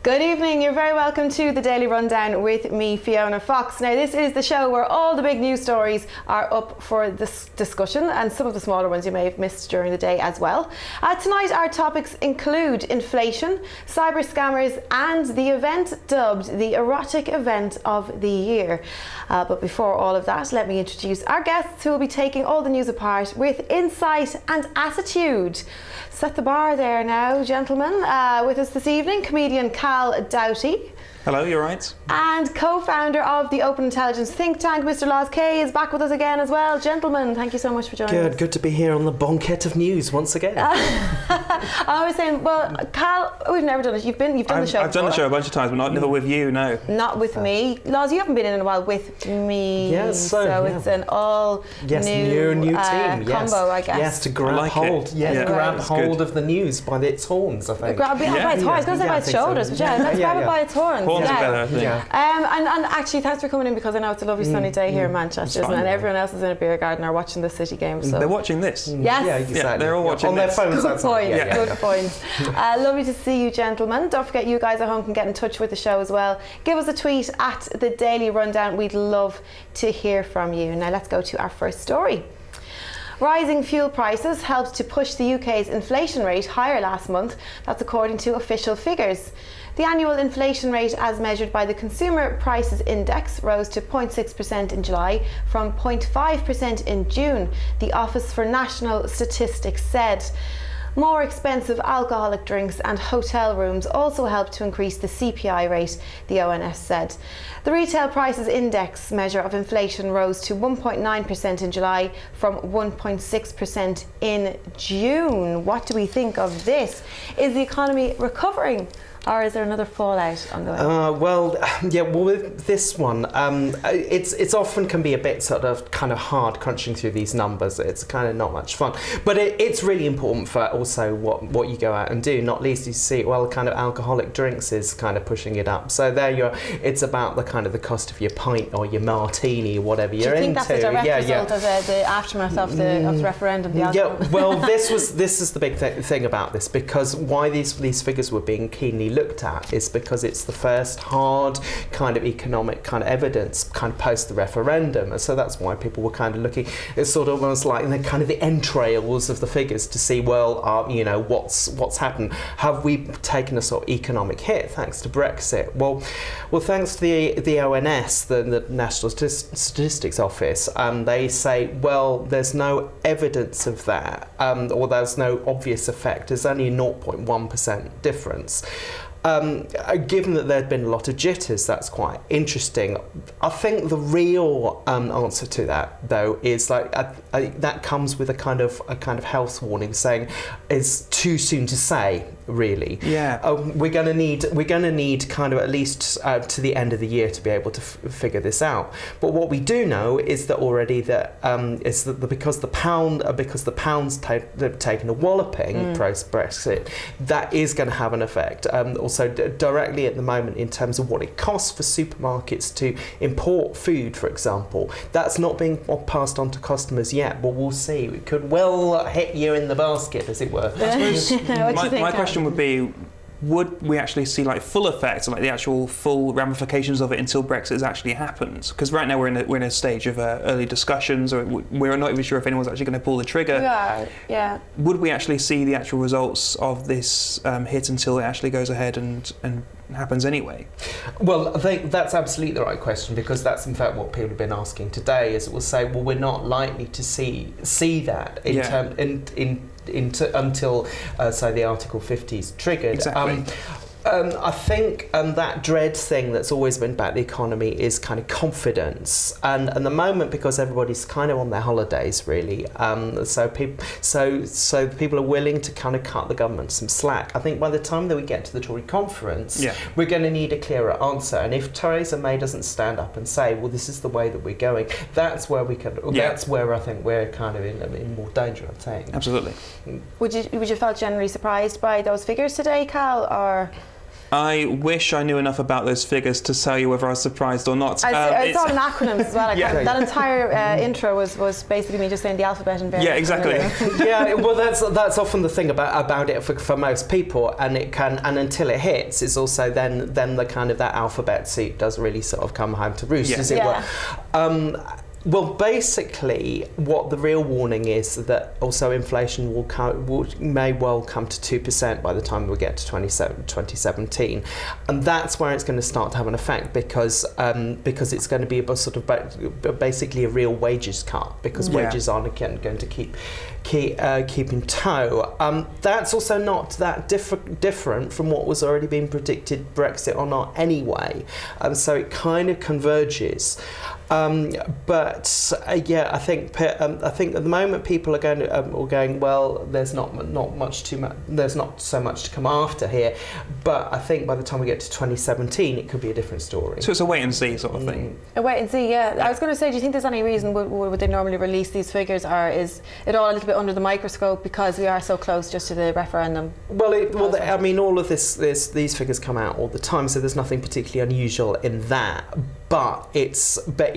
Good evening, you're very welcome to the Daily Rundown with me, Fiona Fox. Now this is the show where all the big news stories are up for this discussion and some of the smaller ones you may have missed during the day as well. Tonight our topics include inflation, cyber scammers and the event dubbed the erotic event of the year. But before all of that, let me introduce our guests who will be taking all the news apart with insight and attitude. Set the bar there now, gentlemen. With us this evening, comedian Cal Doughty. Hello, you're right. And co-founder of the Open Intelligence think tank, Mr. Laws Kay, is back with us again as well. Gentlemen, thank you so much for joining us. Good to be here on the bonket of news once again. I was saying, well, Cal, we've never done it. You've done the show I've done the show a bunch of times, but never with you, no. Not with me. Laws, you haven't been in a while with me. Yes, so it's an all new team. combo, I guess. Yes, to grab hold. Grab hold of the news by its horns, I think. Grab it by its horns. I was going to say by its shoulders, but let's grab it by its horns. Horns are better, I think. And actually, thanks for coming in, because I know it's a lovely sunny day here in Manchester, isn't it? And everyone else is in a beer garden or watching the City game. So they're watching this. Yes. Yeah, exactly. They're all watching on their phones. Good point. Good point. Lovely to see you, gentlemen. Don't forget, you guys at home can get in touch with the show as well. Give us a tweet at the Daily Rundown. We'd love to hear from you. Now let's go to our first story. Rising fuel prices helped to push the UK's inflation rate higher last month. That's according to official figures. The annual inflation rate, as measured by the Consumer Prices Index, rose to 0.6% in July from 0.5% in June, the Office for National Statistics said. More expensive alcoholic drinks and hotel rooms also helped to increase the CPI rate, the ONS said. The Retail Prices Index measure of inflation rose to 1.9% in July from 1.6% in June. What do we think of this? Is the economy recovering, or is there another fallout on the way? With this one, it's often can be a bit sort of kind of hard crunching through these numbers. It's kind of not much fun, but it's really important for also what you go out and do. Not least you see, kind of alcoholic drinks is kind of pushing it up. So there you're. It's about the kind of the cost of your pint or your martini, whatever you're into. Do you think that's a direct result of the aftermath of the referendum? This is the big thing about this, because why these figures were being keenly looked at is because it's the first hard kind of economic kind of evidence kind of post the referendum, and so that's why people were kind of looking. It's sort of almost like the kind of the entrails of the figures to see, what's happened. Have we taken a sort of economic hit thanks to Brexit? Well, thanks to the ONS, the National Statistics Office, they say, there's no evidence of that, or there's no obvious effect. There's only a 0.1% difference. Given that there'd been a lot of jitters, that's quite interesting. I think the real answer to that, though, is that comes with a kind of health warning, saying it's too soon to say. Really, we're going to need kind of at least to the end of the year to be able to figure this out. But what we do know is that already because the pound's taken a walloping post Brexit, that is going to have an effect. Also directly at the moment in terms of what it costs for supermarkets to import food, for example, that's not being passed on to customers yet. But we'll see. It could well hit you in the basket, as it were. My question would be, would we actually see full effects, the actual full ramifications of it until Brexit has actually happened? Because right now we're in a stage of early discussions, or we're not even sure if anyone's actually going to pull the trigger. Yeah. Would we actually see the actual results of this hit until it actually goes ahead and happens anyway? Well, I think that's absolutely the right question, because that's in fact what people have been asking today. Is it will say, we're not likely to see that until say the Article 50 is triggered. Exactly. I think that dread thing that's always been about the economy is kind of confidence, and at the moment, because everybody's kind of on their holidays really, so people are willing to kind of cut the government some slack. I think by the time that we get to the Tory conference, we're going to need a clearer answer, and if Theresa May doesn't stand up and say, well, this is the way that we're going, that's where we can. That's where I think we're kind of in more danger, I'd say. Absolutely. Would you felt generally surprised by those figures today, Cal, or? I wish I knew enough about those figures to tell you whether I was surprised or not. It's all in acronyms as well. That entire intro was basically me just saying the alphabet and various. Yeah, exactly. Yeah, well, that's often the thing about it for most people, and until it hits, it's also then the kind of that alphabet soup does really sort of come home to roost, as it were. Well, basically, what the real warning is that also inflation may well come to 2% by the time we get to 2017, and that's where it's going to start to have an effect because it's going to be a sort of basically a real wages cut because wages aren't again going to keep in tow. That's also not that different from what was already being predicted, Brexit or not, anyway. So it kind of converges. But I think at the moment people are going well. There's not so much to come after here. But I think by the time we get to 2017, it could be a different story. So it's a wait and see sort of thing. A wait and see. Yeah. I was going to say, do you think there's any reason would they normally release these figures, or is it all a little bit under the microscope because we are so close just to the referendum? I mean, all of these figures come out all the time, so there's nothing particularly unusual in that. But it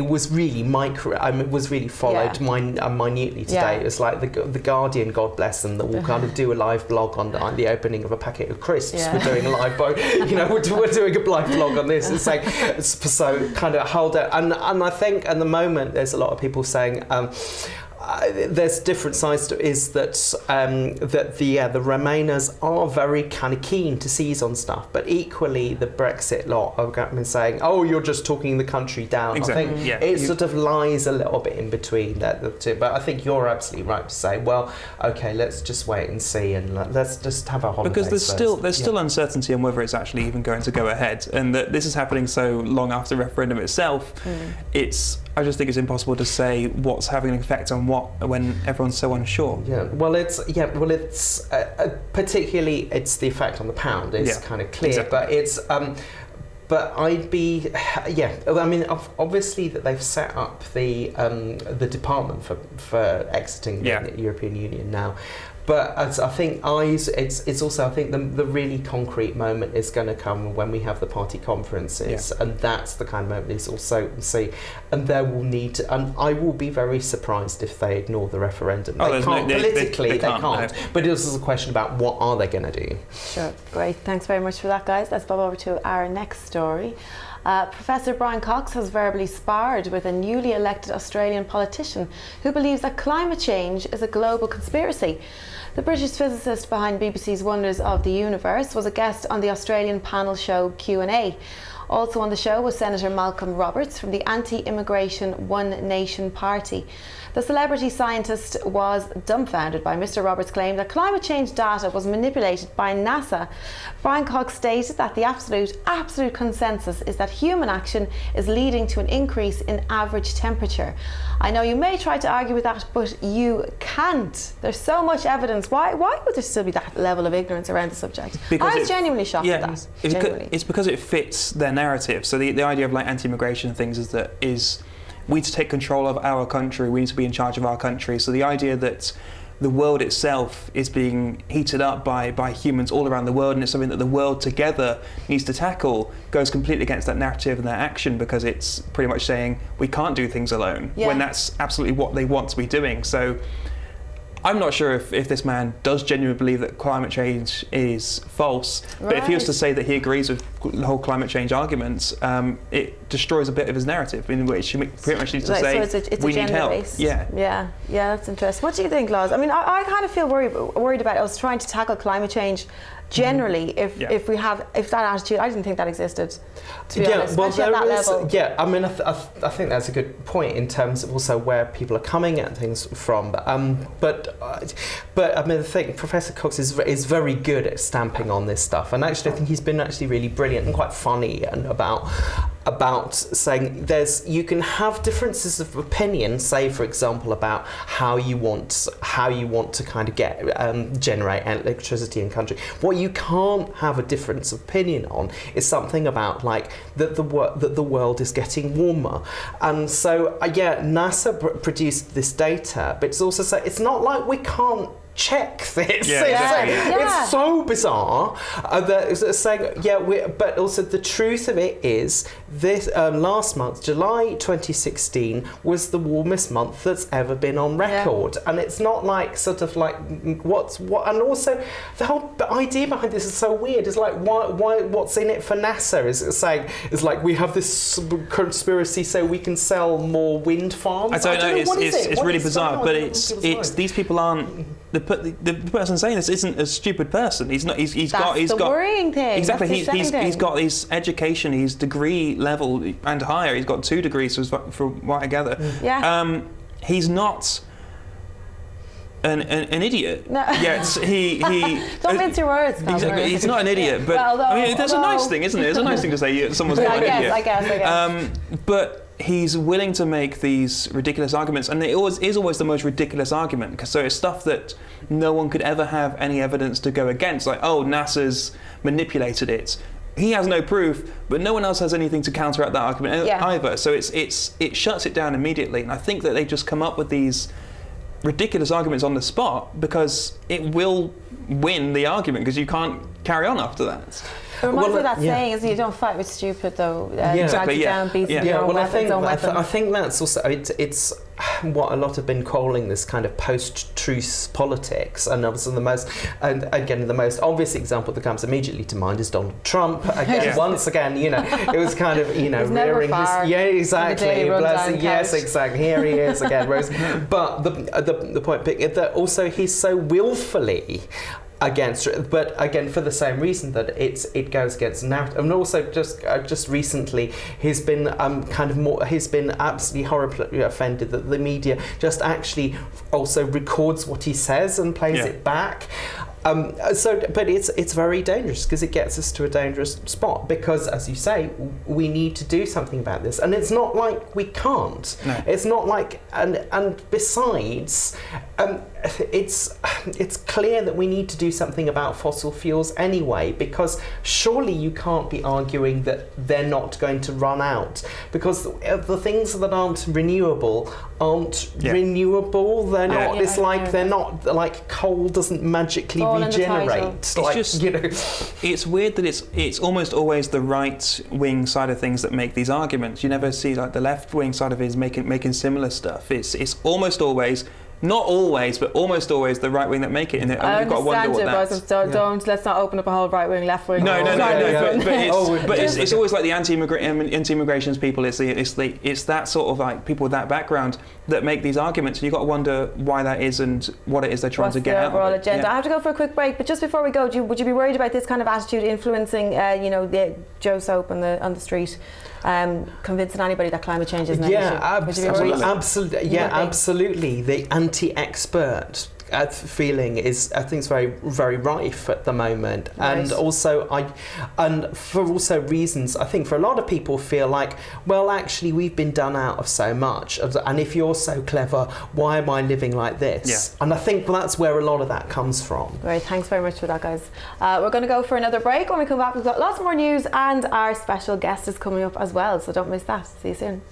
was really it was really followed minutely today. It was like the Guardian, God bless them, that will kind of do a live blog on the opening of a packet of crisps. We're doing a live blog, we're doing a live blog on this. It's like so kind of hold it. And I think at the moment there's a lot of people saying. There's different sides to it, is that the Remainers are very kind of keen to seize on stuff, but equally the Brexit lot have been saying, "Oh, you're just talking the country down." Exactly. I think it sort of lies a little bit in between the two. But I think you're absolutely right to say, well, okay, let's just wait and see, and let's just have a holiday. Because there's still uncertainty on whether it's actually even going to go ahead, and that this is happening so long after the referendum itself. I just think it's impossible to say what's having an effect on what when everyone's so unsure. It's particularly it's the effect on the pound is kind of clear, exactly. But it's but I'd be I mean obviously that they've set up the department for exiting the European Union now. But I think it's also I think the really concrete moment is going to come when we have the party conferences, and that's the kind of moment is also see, and there will need to, and I will be very surprised if they ignore the referendum. They can't politically, they can't. No. But it is a question about what are they going to do. Sure, great. Thanks very much for that, guys. Let's bob over to our next story. Professor Brian Cox has verbally sparred with a newly elected Australian politician who believes that climate change is a global conspiracy. The British physicist behind BBC's Wonders of the Universe was a guest on the Australian panel show Q&A. Also on the show was Senator Malcolm Roberts from the anti-immigration One Nation party. The celebrity scientist was dumbfounded by Mr. Roberts' claim that climate change data was manipulated by NASA. Brian Cox stated that the absolute consensus is that human action is leading to an increase in average temperature. I know you may try to argue with that, but you can't. There's so much evidence. Why would there still be that level of ignorance around the subject? Because I was genuinely shocked at that. It's because it fits their narrative. So the idea of like anti-immigration things is we need to take control of our country, we need to be in charge of our country. So the idea that the world itself is being heated up by humans all around the world, and it's something that the world together needs to tackle, goes completely against that narrative and that action, because it's pretty much saying we can't do things alone, when that's absolutely what they want to be doing. So I'm not sure if this man does genuinely believe that climate change is false, but if he was to say that he agrees with the whole climate change argument, it destroys a bit of his narrative, in which he pretty much needs to say it's we need help. Based. Yeah, that's interesting. What do you think, Lars? I mean, I kind of feel worried about us trying to tackle climate change generally, if that attitude. I didn't think that existed, to be honest, especially at that level. Yeah, I mean, I think that's a good point in terms of also where people are coming at things from. But I mean, I think Professor Cox is very good at stamping on this stuff, and actually, I think he's been actually really brilliant and quite funny and about saying you can have differences of opinion, say for example about how you want to kind of generate electricity in country. What you can't have a difference of opinion on is something about like that the world is getting warmer, and so NASA produced this data, but it's also it's not like we can't check this. Yeah, It's so bizarre that it's saying, but also the truth of it is this last month, July 2016, was the warmest month that's ever been on record. And it's not like sort of like and also the whole idea behind this is so weird. It's like, why what's in it for NASA? Is like we have this conspiracy so we can sell more wind farms. I don't know. It's really bizarre, but it's these people aren't. The person saying this isn't a stupid person. He's not. He's got worrying thing. Exactly. He's got his education, his degree level and higher. He's got 2 degrees from what I gather. Yeah. He's not an idiot. No. Yet he don't mince your words. Exactly. He's not an idiot, but that's a nice thing, isn't it? It's a nice thing to say someone's not an idiot. I guess. But he's willing to make these ridiculous arguments, and it is always the most ridiculous argument, because so it's stuff that no one could ever have any evidence to go against, like, oh, NASA's manipulated it. He has no proof, but no one else has anything to counteract that argument either. So it shuts it down immediately, and I think that they just come up with these ridiculous arguments on the spot because it will win the argument, because you can't carry on after that. It reminds me of that saying, is you don't fight with stupid, though. Exactly, down, beats I think that's also it's what a lot have been calling this kind of post-truth politics, and obviously the most obvious example that comes immediately to mind is Donald Trump. Again, once again, it was kind of rearing his exactly. Yes, exactly. Here he is again. But the point being that also he's so willfully against, but again for the same reason that it goes against narrative, and also just recently he's been absolutely horribly offended that the media just actually also records what he says and plays it back. But it's very dangerous, because it gets us to a dangerous spot, because, as you say, we need to do something about this, and it's not like we can't. No. It's not like, and besides, it's clear that we need to do something about fossil fuels anyway, because surely you can't be arguing that they're not going to run out, because the things that aren't renewable aren't renewable. They're not. It's like they're not, like coal doesn't magically regenerate. It's weird that it's almost always the right wing side of things that make these arguments. You never see like the left wing side of it is making similar stuff. It's almost always. Not always, but almost always the right wing that make it, and you've got to wonder what that's. Let's not open up a whole right wing, left wing. No. But it's always like the anti-immigrations people. It's that sort of like people with that background that make these arguments, and you've got to wonder why that is and what it is they're trying to get out of it. Overall agenda. Yeah. I have to go for a quick break, but just before we go, would you be worried about this kind of attitude influencing, the Joe Soap on the street? Convincing anybody that climate change is an issue? Absolutely. The anti-expert feeling is, I think, is very, very rife at the moment, and also for also reasons. I think for a lot of people feel like, well, actually, we've been done out of so much, and if you're so clever, why am I living like this? Yeah. And I think that's where a lot of that comes from. Great, thanks very much for that, guys. We're going to go for another break. When we come back, we've got lots more news, and our special guest is coming up as well, so don't miss that. See you soon.